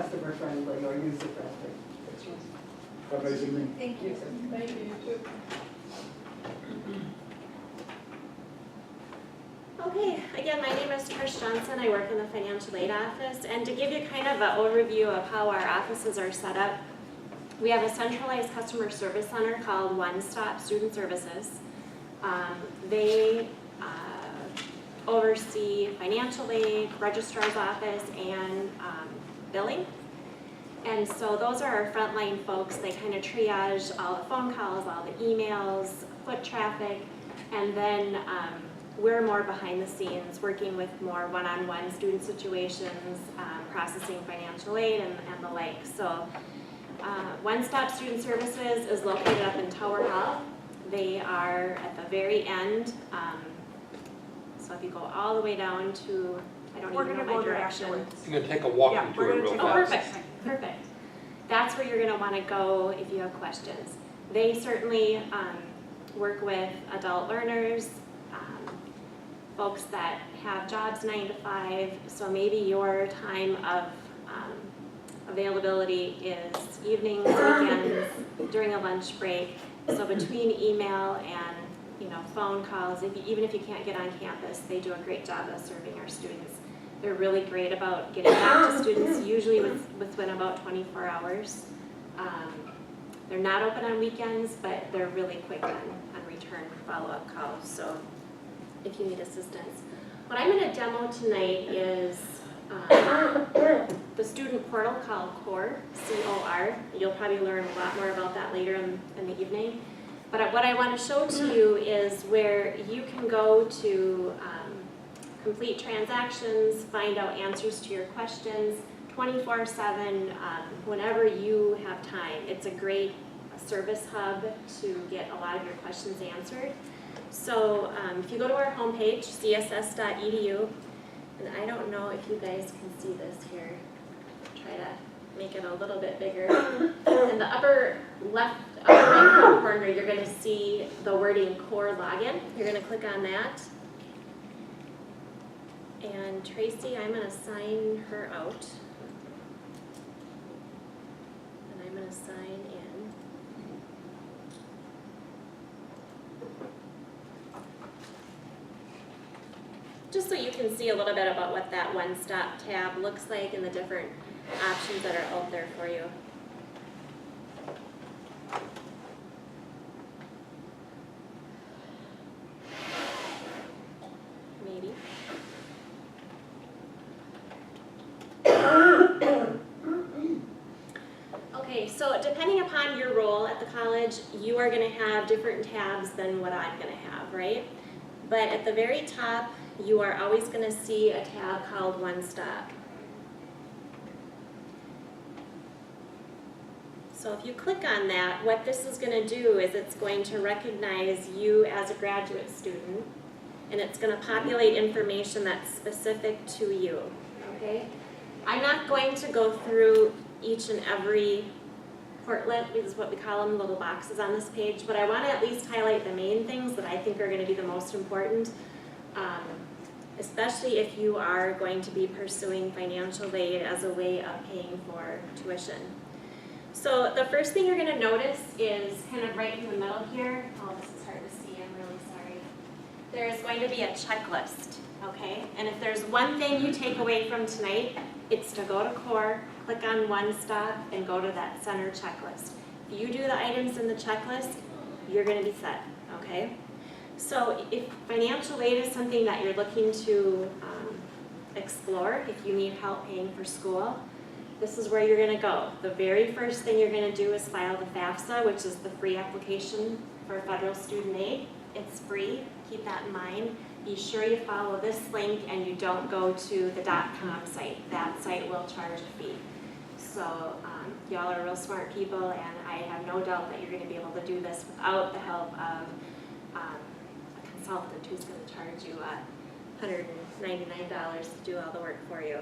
customer friendly or user friendly. Have a nice evening. Thank you. Thank you, you too. Okay, again, my name is Tricia Johnson. I work in the financial aid office, and to give you kind of an overview of how our offices are set up, we have a centralized customer service center called OneStop Student Services. They oversee financial aid, registrar's office, and billing. And so those are our frontline folks. They kind of triage all the phone calls, all the emails, foot traffic, and then we're more behind the scenes, working with more one-on-one student situations, processing financial aid and the like. So OneStop Student Services is located up in Tower Hall. They are at the very end. So if you go all the way down to, I don't even know my direction. You're going to take a walking tour real Oh, fast. perfect, perfect. That's where you're going to want to go if you have questions. They certainly work with adult learners, folks that have jobs 9 to 5, so maybe your time of availability is evenings, weekends, during a lunch break. So between email and phone calls, even if you can't get on campus, they do a great job of serving our students. They're really great about getting back to students, usually within about 24 hours. They're not open on weekends, but they're really quick on return follow-up calls, so if you need assistance. What I'm going to demo tonight is the student portal called CORE, C-O-R. You'll probably learn a lot more about that later in the evening. But what I want to show to you is where you can go to complete transactions, find out answers to your questions 24/7 whenever you have time. It's a great service hub to get a lot of your questions answered. So if you go to our homepage, css.edu, and I don't know if you guys can see this here. Try to make it a little bit bigger. In the upper left, right corner, you're going to see the wording CORE login. You're going to click on that. And Tracy, I'm going to sign her out. And I'm going to sign in. Just so you can see a little bit about what that OneStop tab looks like and the different options that are out there for you. Maybe. Okay, so depending upon your role at the college, you are going to have different tabs than what I'm going to have, right? But at the very top, you are always going to see a tab called OneStop. So if you click on that, what this is going to do is it's going to recognize you as a graduate student, and it's going to populate information that's specific to you, okay? I'm not going to go through each and every portlet, which is what we call them, little boxes on this page, but I want to at least highlight the main things that I think are going to be the most important, especially if you are going to be pursuing financial aid as a way of paying for tuition. So the first thing you're going to notice is kind of right in the middle here. Oh, this is hard to see, I'm really sorry. There's going to be a checklist, okay? And if there's one thing you take away from tonight, it's to go to CORE, click on OneStop, and go to that center checklist. If you do the items in the checklist, you're going to be set, okay? So if financial aid is something that you're looking to explore, if you need help paying for school, this is where you're going to go. The very first thing you're going to do is file the FAFSA, which is the free application for federal student aid. It's free. Keep that in mind. Be sure you follow this link and you don't go to the .com site. That site will charge a fee. So y'all are real smart people, and I have no doubt that you're going to be able to do this without the help of a consultant who's going to charge you $199 to do all the work for you.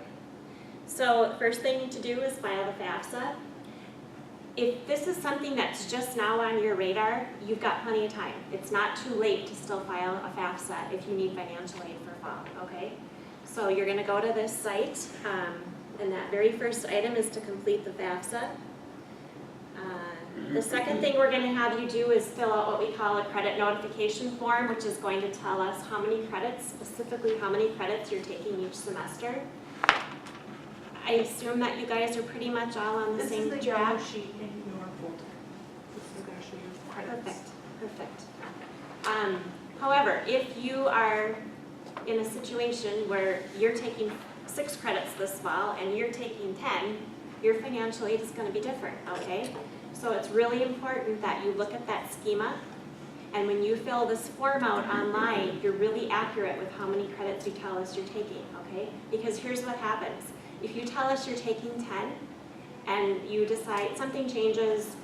So first thing you need to do is file the FAFSA. If this is something that's just now on your radar, you've got plenty of time. It's not too late to still file a FAFSA if you need financial aid for fall, okay? So you're going to go to this site. And that very first item is to complete the FAFSA. The second thing we're going to have you do is fill out what we call a credit notification form, which is going to tell us how many credits, specifically how many credits you're taking each semester. I assume that you guys are pretty much all on the same track. This is the yellow sheet in your folder. This is actually your credits. Perfect. However, if you are in a situation where you're taking 6 credits this fall and you're taking 10, your financial aid is going to be different, okay? So it's really important that you look at that schema, and when you fill this form out online, you're really accurate with how many credits you tell us you're taking, okay? Because here's what happens. If you tell us you're taking 10 and you decide something changes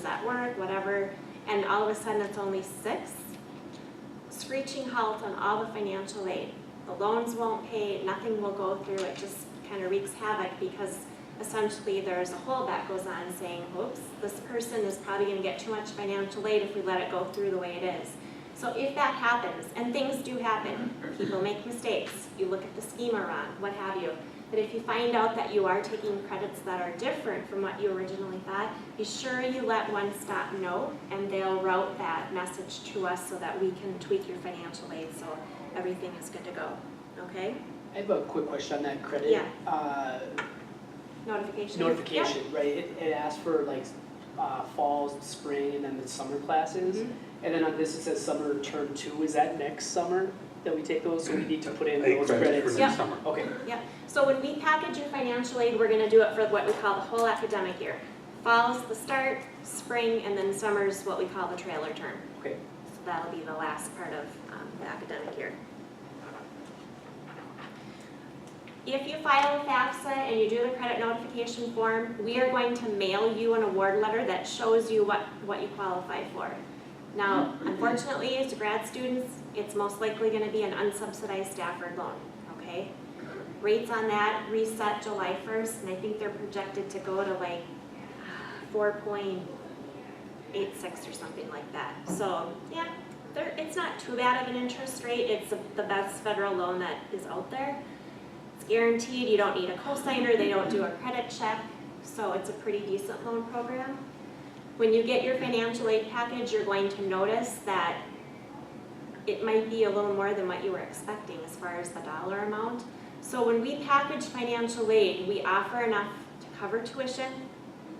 at work, whatever, and all of a sudden it's only 6, screeching halt on all the financial aid. The loans won't pay, nothing will go through, it just kind of wreaks havoc because essentially there's a hole that goes on saying, oops, this person is probably going to get too much financial aid if we let it go through the way it is. So if that happens, and things do happen, people make mistakes, you look at the schema wrong, what have you, but if you find out that you are taking credits that are different from what you originally thought, be sure you let OneStop know, and they'll route that message to us so that we can tweak your financial aid so everything is good to go, okay? I have a quick question on that credit. Yeah. Notification, right? It asks for like fall, spring, and then the summer classes. Mhm. And then on this it says summer term 2. Is that next summer that we take those? So we need to put in 8 those credits credits? for Yeah. next summer. Okay. So when we package your financial aid, we're going to do it for what we call the whole academic year. Fall's the start, spring, and then summer's what we call the trailer term. Okay. So that'll be the last part of the academic year. If you file a FAFSA and you do the credit notification form, we are going to mail you an award letter that shows you what you qualify for. Now, unfortunately, as grad students, it's most likely going to be an unsubsidized Stafford loan, okay? Rates on that reset July 1st, and I think they're projected to go to like 4.86 or something like that. So, yeah, it's not too bad of an interest rate. It's the best federal loan that is out there. It's guaranteed, you don't need a cosigner, they don't do a credit check, so it's a pretty decent loan program. When you get your financial aid package, you're going to notice that it might be a little more than what you were expecting as far as the dollar amount. So when we package financial aid, we offer enough to cover tuition,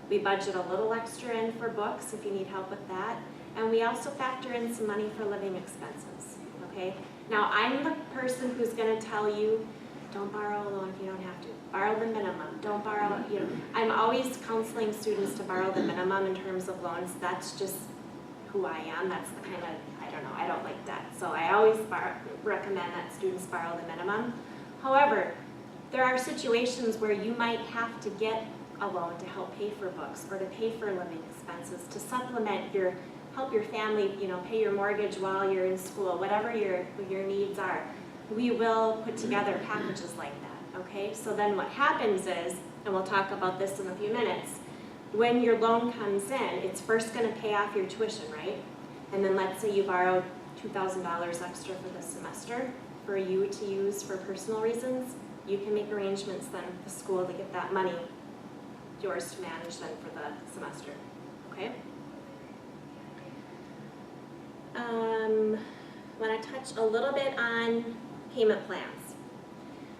we budget a little extra in for books if you need help with that, and we also factor in some money for living expenses, okay? Now, I'm the person who's going to tell you, don't borrow a loan if you don't have to. Borrow the minimum. Don't borrow, I'm always counseling students to borrow the minimum in terms of loans. That's just who I am. That's the kind of, I don't like that. So I always recommend that students borrow the minimum. However, there are situations where you might have to get a loan to help pay for books or to pay for living expenses, to supplement help your family, pay your mortgage while you're in school, whatever your needs are. We will put together packages like that, okay? So then what happens is, and we'll talk about this in a few minutes, when your loan comes in, it's first going to pay off your tuition, right? And then let's say you borrowed $2,000 extra for this semester for you to use for personal reasons. You can make arrangements then with the school to get that money yours to manage then for the semester, okay? I want to touch a little bit on payment plans.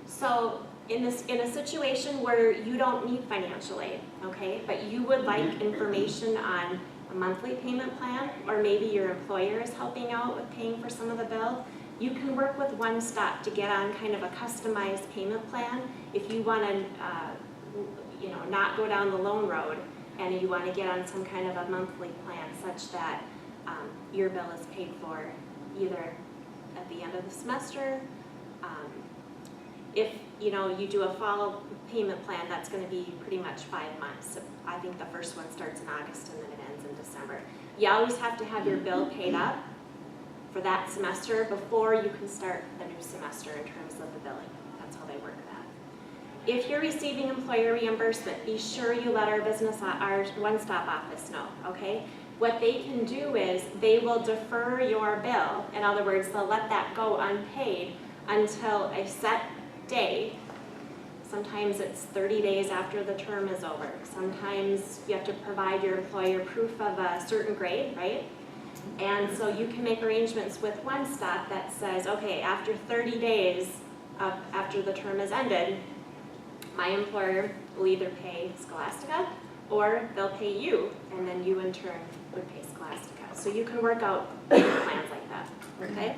So in a situation where you don't need financial aid, okay, but you would like information on a monthly payment plan, or maybe your employer is helping out with paying for some of the bill, you can work with OneStop to get on kind of a customized payment plan if you want to, not go down the loan road and you want to get on some kind of a monthly plan such that your bill is paid for either at the end of the semester. If you do a fall payment plan, that's going to be pretty much 5 months. I think the first one starts in August and then it ends in December. You always have to have your bill paid up for that semester before you can start the new semester in terms of the billing. That's how they work that. If you're receiving employer reimbursement, be sure you let our OneStop office know, okay? What they can do is they will defer your bill. In other words, they'll let that go unpaid until a set day, Sometimes it's 30 days after the term is over. Sometimes you have to provide your employer proof of a certain grade, right? And so you can make arrangements with OneStop that says, okay, after 30 days after the term is ended, my employer will either pay Scholastica or they'll pay you, and then you in turn would pay Scholastica. So you can work out plans like that, okay?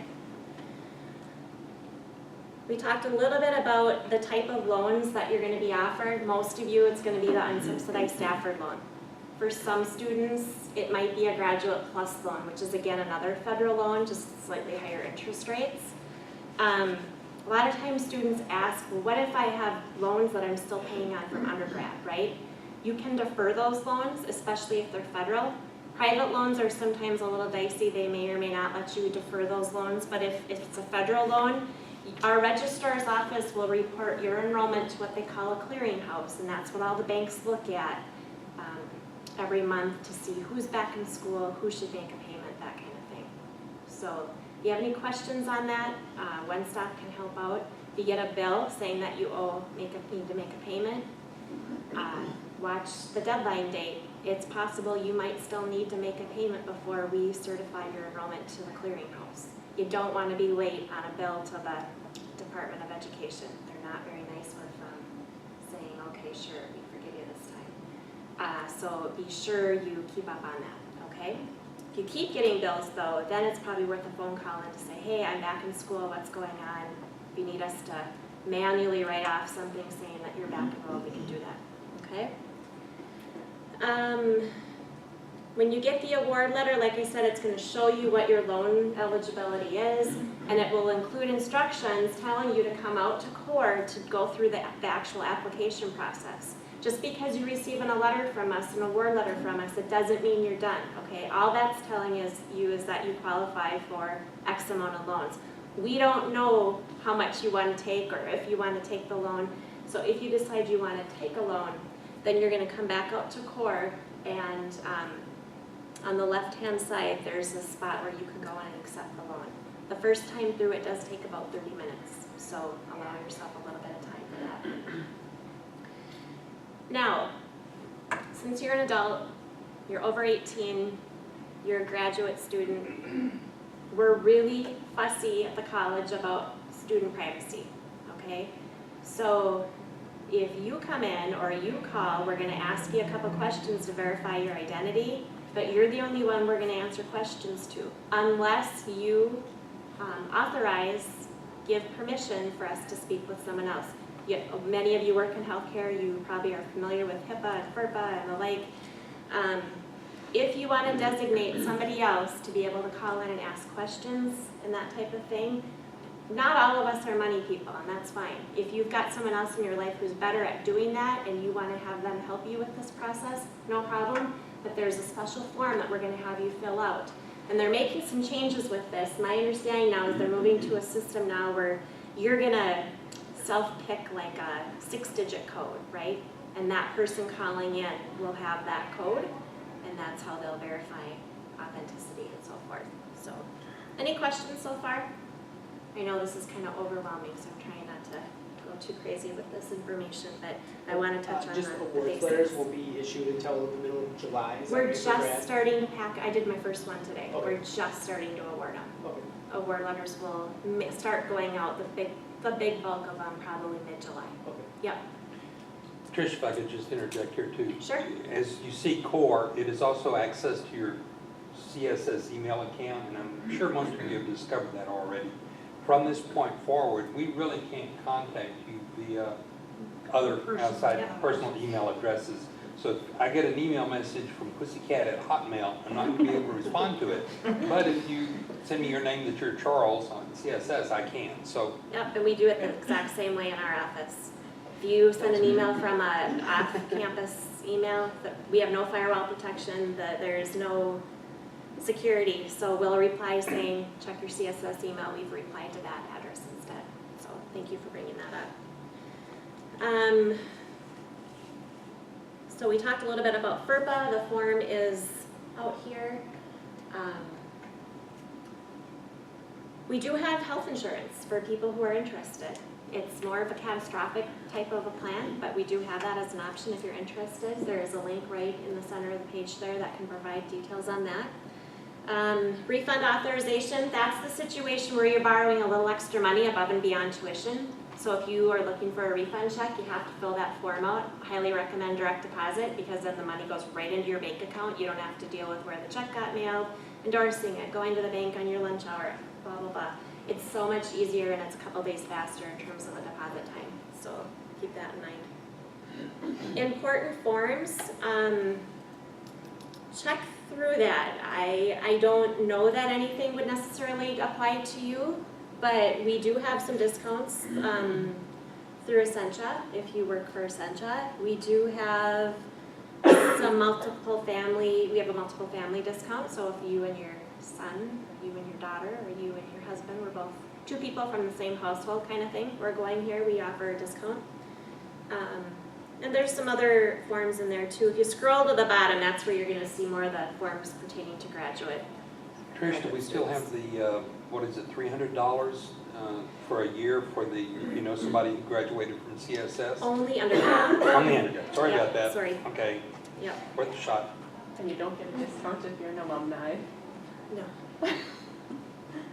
We talked a little bit about the type of loans that you're going to be offered. Most of you, it's going to be the unsubsidized Stafford loan. For some students, it might be a Graduate Plus loan, which is again another federal loan, just slightly higher interest rates. A lot of times students ask, well, what if I have loans that I'm still paying on from undergrad, right? You can defer those loans, especially if they're federal. Private loans are sometimes a little dicey. They may or may not let you defer those loans, but if it's a federal loan, our registrar's office will report your enrollment to what they call a clearinghouse, and that's what all the banks look at every month to see who's back in school, who should make a payment, that kind of thing. So if you have any questions on that, OneStop can help out. If you get a bill saying that you need to make a payment, watch the deadline date. It's possible you might still need to make a payment before we certify your enrollment to the clearinghouse. You don't want to be late on a bill to the Department of Education. They're not very nice with saying, okay, sure, we forgive you this time. So be sure you keep up on that, okay? If you keep getting bills though, then it's probably worth a phone call in to say, hey, I'm back in school, what's going on? If you need us to manually write off something saying that you're back enrolled, we can do that, okay? When you get the award letter, like I said, it's going to show you what your loan eligibility is, and it will include instructions telling you to come out to CORE to go through the actual application process. Just because you receive a letter from us, an award letter from us, it doesn't mean you're done, okay? All that's telling you is that you qualify for X amount of loans. We don't know how much you want to take or if you want to take the loan, so if you decide you want to take a loan, then you're going to come back out to CORE, and on the left-hand side, there's a spot where you can go in and accept the loan. The first time through, it does take about 30 minutes, so allow yourself a little bit of time for that. Now, since you're an adult, you're over 18, you're a graduate student, we're really fussy at the college about student privacy, okay? So if you come in or you call, we're going to ask you a couple questions to verify your identity, but you're the only one we're going to answer questions to, unless you authorize, give permission for us to speak with someone else. Many of you work in healthcare, you probably are familiar with HIPAA and FERPA and the like. If you want to designate somebody else to be able to call in and ask questions and that type of thing, not all of us are money people, and that's fine. If you've got someone else in your life who's better at doing that and you want to have them help you with this process, no problem. But there's a special form that we're going to have you fill out. And they're making some changes with this. My understanding now is they're moving to a system now where you're going to self-pick like a 6-digit code, right? And that person calling in will have that code, and that's how they'll verify authenticity and so forth. So, any questions so far? I know this is kind of overwhelming, so I'm trying not to go too crazy with this information, but I want to touch on just the awards basics. letters will be issued until the middle of July. Is that We're what just you're at? starting to pack, I did my first one today. Okay. We're just starting to award them. Okay. Award letters will start going out, the big bulk of them probably mid-July. Okay. Yep, Trish, if I could just interject here too. sure. As you see CORE, it is also access to your CSS email account, and I'm sure most of you have discovered that already. From this point forward, we really can't contact you via other outside yeah. personal email addresses. So if I get an email message from Pussycat at Hotmail, I'm not going to be able to respond to it. But if you send me your name that you're Charles on CSS, I can. So Yep, and we do it the exact same way in our office. If you send an email from a off-campus email, we have no firewall protection, there is no security, so we'll reply saying, check your CSS email, we've replied to that address instead. So thank you for bringing that up. So we talked a little bit about FERPA. The form is out here. We do have health insurance for people who are interested. It's more of a catastrophic type of a plan, but we do have that as an option if you're interested. There is a link right in the center of the page there that can provide details on that. Refund authorization, that's the situation where you're borrowing a little extra money above and beyond tuition. So if you are looking for a refund check, you have to fill that form out. Highly recommend direct deposit because then the money goes right into your bank account. You don't have to deal with where the check got mailed, endorsing it, going to the bank on your lunch hour, blah, blah, blah. It's so much easier and it's a couple days faster in terms of the deposit time. So keep that in mind. Important forms, check through that. I don't know that anything would necessarily apply to you, but we do have some discounts through Essentia, if you work for Essentia. We do have some multiple family, we have a multiple family discount, so if you and your son, or you and your daughter, or you and your husband, we're both two people from the same household kind of thing, we're going here, we offer a discount. And there's some other forms in there too. If you scroll to the bottom, that's where you're gonna see more of the forms pertaining to graduate. Trish, do we still have the, what is it, $300 for a year for the, somebody who graduated from CSS? Only undergrad. Only undergrad, sorry Yeah, about that. sorry. Okay, Yep, worth a shot. And you don't get a discount if you're an alumni, no,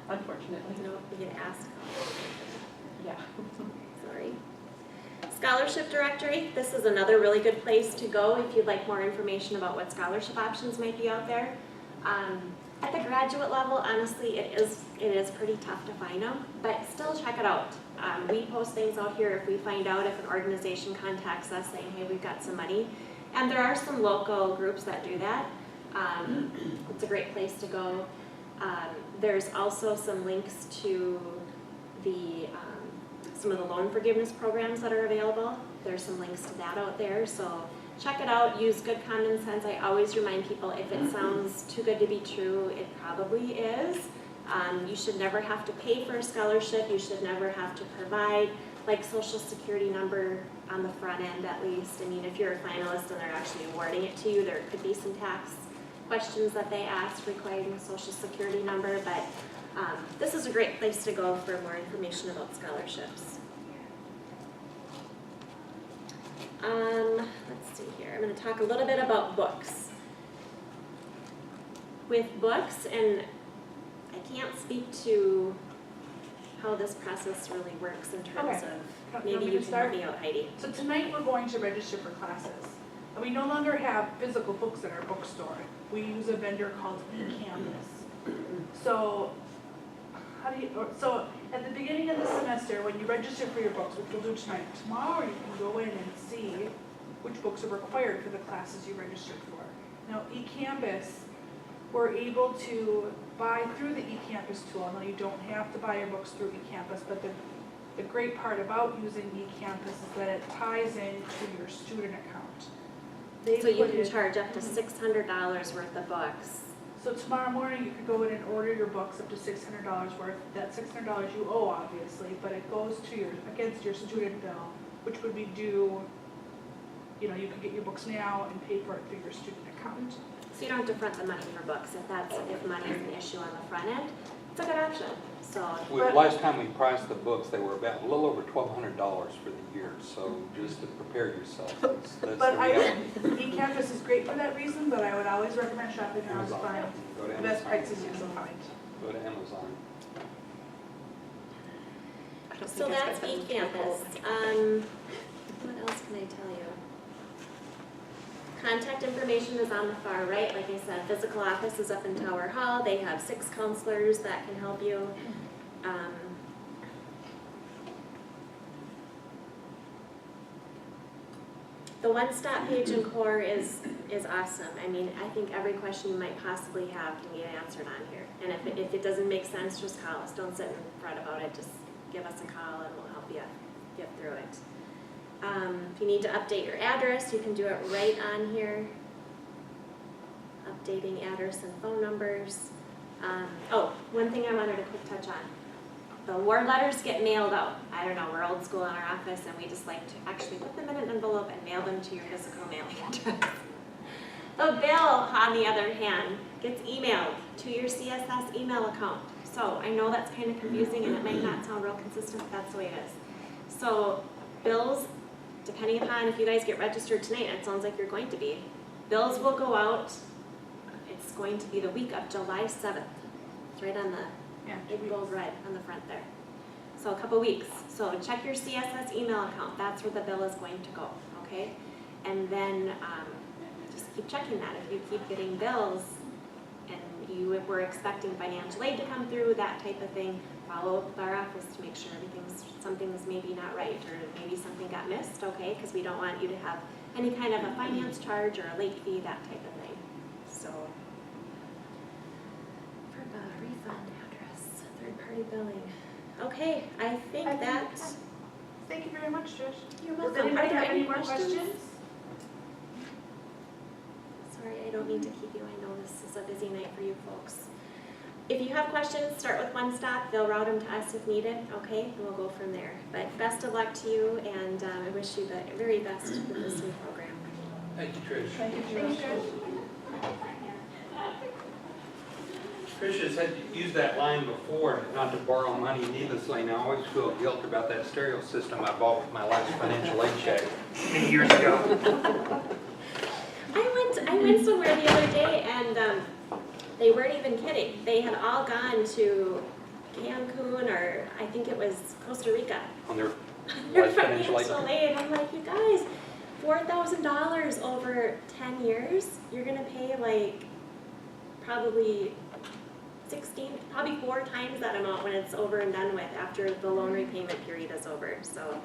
unfortunately. no, we get asked, Yeah. sorry. Scholarship directory, this is another really good place to go if you'd like more information about what scholarship options might be out there. At the graduate level, honestly, it is pretty tough to find them, but still check it out. We post things out here if we find out if an organization contacts us saying, hey, we've got some money. And there are some local groups that do that. It's a great place to go. There's also some links to the some of the loan forgiveness programs that are available. There's some links to that out there, so check it out, use good common sense. I always remind people if it sounds too good to be true, it probably is. You should never have to pay for a scholarship, you should never have to provide like social security number on the front end at least. I mean, if you're a finalist and they're actually awarding it to you, there could be some tax questions that they ask requiring a social security number, but this is a great place to go for more information about scholarships. Let's see here, I'm going to talk a little bit about books. With books, and I can't speak to how this process really works in terms Okay. of, You want maybe me you to can help start? me out, Heidi. So tonight we're going to register for classes. And we no longer have physical books at our bookstore. We use a vendor called eCampus. So so at the beginning of the semester, when you register for your books, which we'll do tonight, tomorrow you can go in and see which books are required for the classes you registered for. Now eCampus, we're able to buy through the eCampus tool. Now you don't have to buy your books through eCampus, but the great part about using eCampus is that it ties into your student account. They So you put can in- charge up to $600 worth of books. So tomorrow morning, you could go in and order your books up to $600 worth. That $600 you owe, obviously, but it goes to against your student bill, which would be due, you could get your books now and pay for it through your student account. So you don't have to front the money for books if money is an issue on the front end. It's a good option, so. Last time we priced the books, they were about a little over $1,200 for the year, so just to prepare yourself, that's the But reality. eCampus is great for that reason, but I would always recommend shopping around to Amazon. find Go to the best Amazon. prices you can find. Go to Amazon. I don't So think I that's spent that eCampus. What else can I tell you? Contact information is on the far right. Like I said, physical office is up in Tower Hall. They have 6 counselors that can help you. The OneStop page in core is awesome. I mean, I think every question you might possibly have can get answered on here. And if it doesn't make sense, just call us. Don't sit and fret about it. Just give us a call and we'll help you get through it. If you need to update your address, you can do it right on here. Updating address and phone numbers. One thing I wanted to quick touch on. The award letters get mailed out. I don't know, we're old school in our office and we just like to actually put them in an envelope and mail them to your physical mailing address. The bill, on the other hand, gets emailed to your CSS email account. So I know that's kind of confusing and it might not sound real consistent, but that's the way it is. So bills, depending upon if you guys get registered tonight, and it sounds like you're going to be, bills will go out, it's going to be the week of July 7th. It's right on the Yeah. big bold red on the front there. So a couple weeks. So check your CSS email account. That's where the bill is going to go, okay? And then just keep checking that. If you keep getting bills and you were expecting financial aid to come through, that type of thing, follow up with our office to make sure something's maybe not right or maybe something got missed, okay? Because we don't want you to have any kind of a finance charge or a late fee, that type of thing. So for the refund address, third-party billing. Okay, I think that, Thank you very much, Trish. you're Does welcome. anybody Are there have any any more questions? Sorry, I don't mean to keep you. I know this is a busy night for you folks. If you have questions, start with OneStop. They'll route them to us if needed, okay? And we'll go from there. But best of luck to you, and I wish you the very best with this new program. Thank you, Trish. Thank you, Trish. Tricia's had used that line before, not to borrow money needlessly, and I always feel guilt about that stereo system I bought with my last financial aid check many years ago. I went somewhere the other day, and they weren't even kidding. They had all gone to Cancun, or I think it was Costa Rica. On their Their last financial aid. financial aid. I'm like, you guys, $4,000 over 10 years, you're gonna pay like probably 4 times that amount when it's over and done with after the loan repayment period is over. So